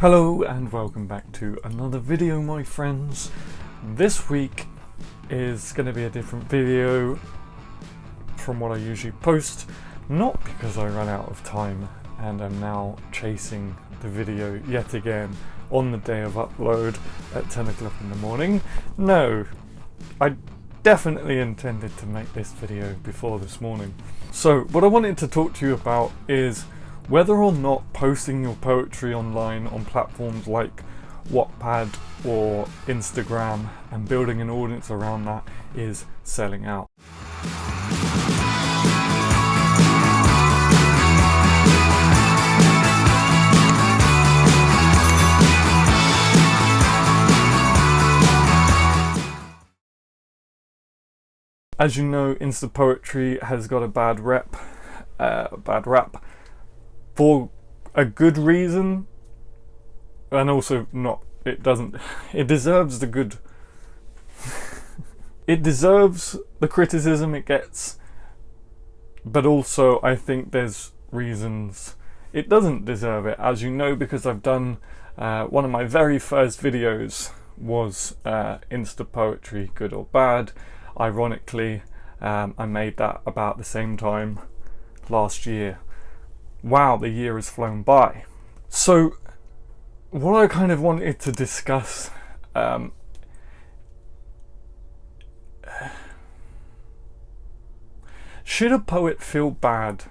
Hello and welcome back to another video, my friends. This week is going to be a different video from what I usually post, not because I ran out of time and am now chasing the video yet again on the day of upload at 10 o'clock in the morning. No, I definitely intended to make this video before this morning. So what I wanted to talk to you about is whether or not posting your poetry online on platforms like Wattpad or Instagram and building an audience around that is selling out. As you know, Insta poetry has got a bad rap for a good reason, and also not. It doesn't. It deserves the good. It deserves the criticism it gets, but also I think there's reasons it doesn't deserve it. As you know, because I've done one of my very first videos was Insta poetry, good or bad. Ironically, I made that about the same time last year. Wow, the year has flown by. So what I kind of wanted to discuss should a poet feel bad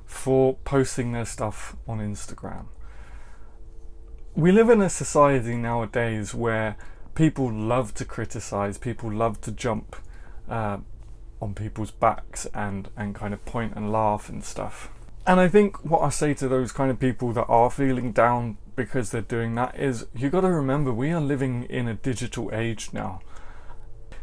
for posting their stuff on Instagram? We live in a society nowadays where people love to criticize, people love to jump on people's backs and kind of point and laugh and stuff. And I think what I say to those kind of people that are feeling down because they're doing that is, you got to remember, we are living in a digital age now.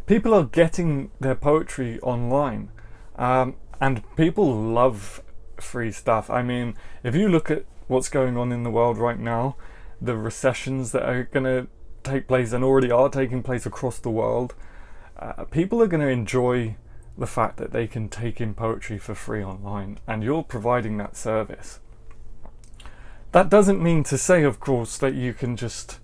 People are getting their poetry online, and people love free stuff. I mean, if you look at what's going on in the world right now, the recessions that are going to take place and already are taking place across the world, people are going to enjoy the fact that they can take in poetry for free online, and you're providing that service. That doesn't mean to say, of course, that you can just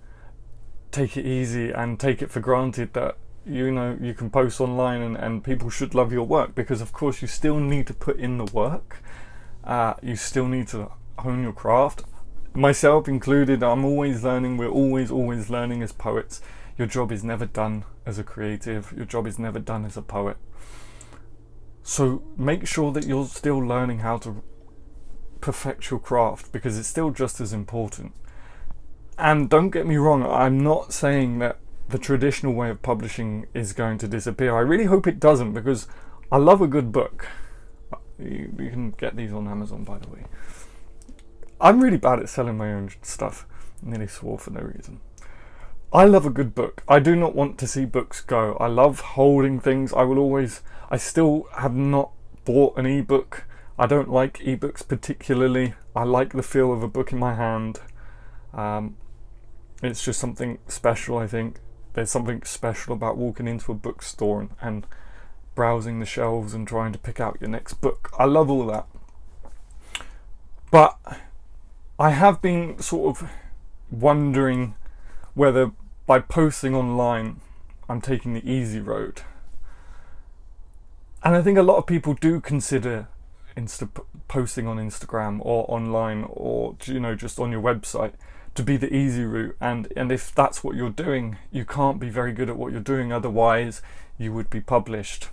take it easy and take it for granted that you can post online and people should love your work, because of course you still need to put in the work. You still need to hone your craft, myself included. I'm always learning. We're always learning as poets. Your job is never done as a creative. Your job is never done as a poet. So make sure that you're still learning how to perfect your craft, because it's still just as important. And don't get me wrong, I'm not saying that the traditional way of publishing is going to disappear. I really hope it doesn't, because I love a good book. You can get these on Amazon, by the way. I'm really bad at selling my own stuff. I nearly swore for no reason. I love a good book. I do not want to see books go. I love holding things. I still have not bought an ebook. I don't like ebooks particularly. I like the feel of a book in my hand. It's just something special, I think. There's something special about walking into a bookstore and browsing the shelves and trying to pick out your next book. I love all that. But I have been sort of wondering whether by posting online I'm taking the easy road. And I think a lot of people do consider posting on Instagram or online, or just on your website, to be the easy route. And if that's what you're doing, you can't be very good at what you're doing, otherwise you would be published.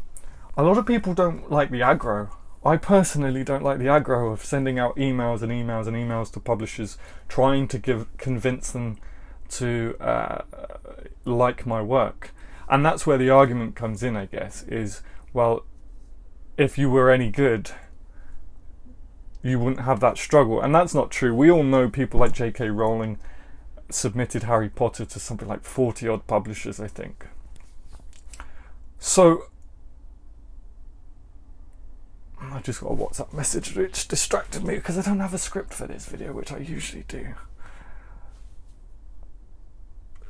A lot of people don't like the aggro. I personally don't like the aggro of sending out emails and emails and emails to publishers, trying to convince them to like my work. And that's where the argument comes in, I guess, is, well, if you were any good, you wouldn't have that struggle. And that's not true. We all know people like J.K. Rowling submitted Harry Potter to something like 40 odd publishers, I think. So I just got a WhatsApp message which distracted me because I don't have a script for this video, which I usually do.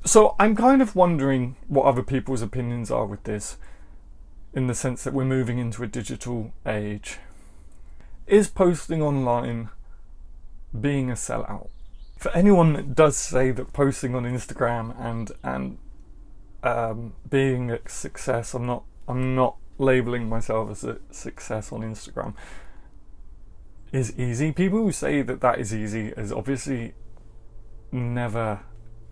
So I'm kind of wondering what other people's opinions are with this, in the sense that we're moving into a digital age. Is posting online being a sellout? for anyone that does say that posting on Instagram and being a success, I'm not labeling myself as a success on Instagram, is easy. People who say that is easy is obviously never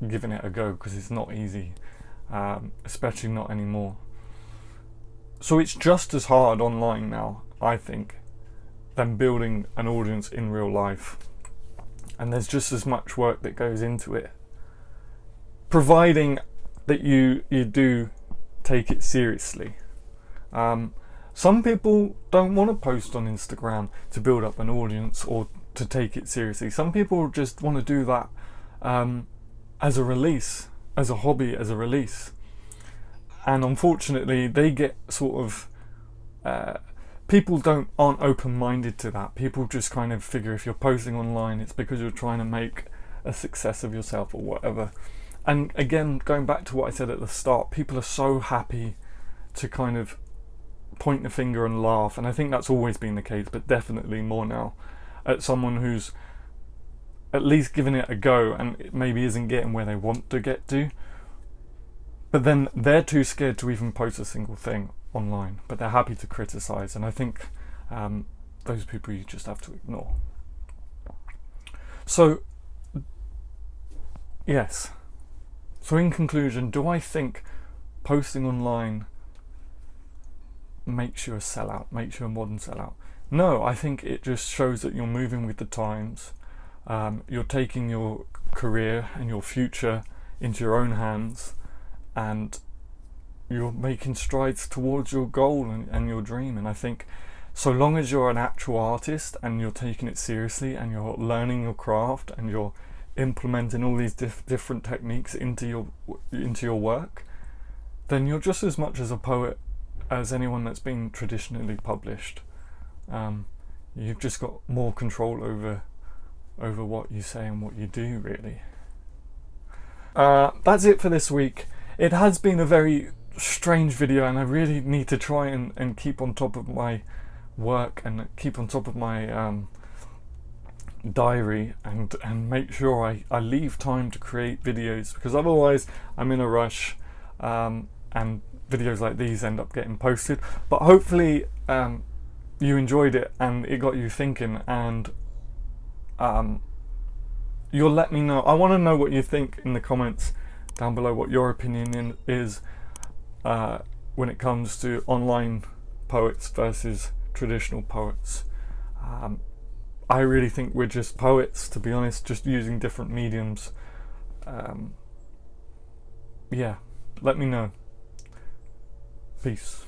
given it a go, because it's not easy, especially not anymore. So it's just as hard online now, I think, than building an audience in real life. And there's just as much work that goes into it, providing that you do take it seriously. Some people don't want to post on Instagram to build up an audience or to take it seriously. Some people just want to do that as a release, as a hobby, as a release. And unfortunately, they get sort of people aren't open-minded to that. People just kind of figure if you're posting online, it's because you're trying to make a success of yourself or whatever. And again, going back to what I said at the start, people are so happy to kind of point the finger and laugh, and I think that's always been the case, but definitely more now, at someone who's at least giving it a go and maybe isn't getting where they want to get to, but then they're too scared to even post a single thing online, but they're happy to criticize. And I think those people you just have to ignore. So yes, so in conclusion, do I think posting online makes you a sellout, makes you a modern sellout? No, I think it just shows that you're moving with the times. You're taking your career and your future into your own hands, and you're making strides towards your goal and your dream. And I think so long as you're an actual artist and you're taking it seriously and you're learning your craft and you're implementing all these different techniques into your work, then you're just as much as a poet as anyone that's been traditionally published. You've just got more control over what you say and what you do, really. That's it for this week. It has been a very strange video, and I really need to try and keep on top of my work and keep on top of my diary and make sure I leave time to create videos, because otherwise I'm in a rush, and videos like these end up getting posted. But hopefully you enjoyed it and it got you thinking, and you'll let me know. I want to know what you think in the comments down below, what your opinion is when it comes to online poets versus traditional poets. I really think we're just poets, to be honest, just using different mediums. Yeah, let me know. Peace.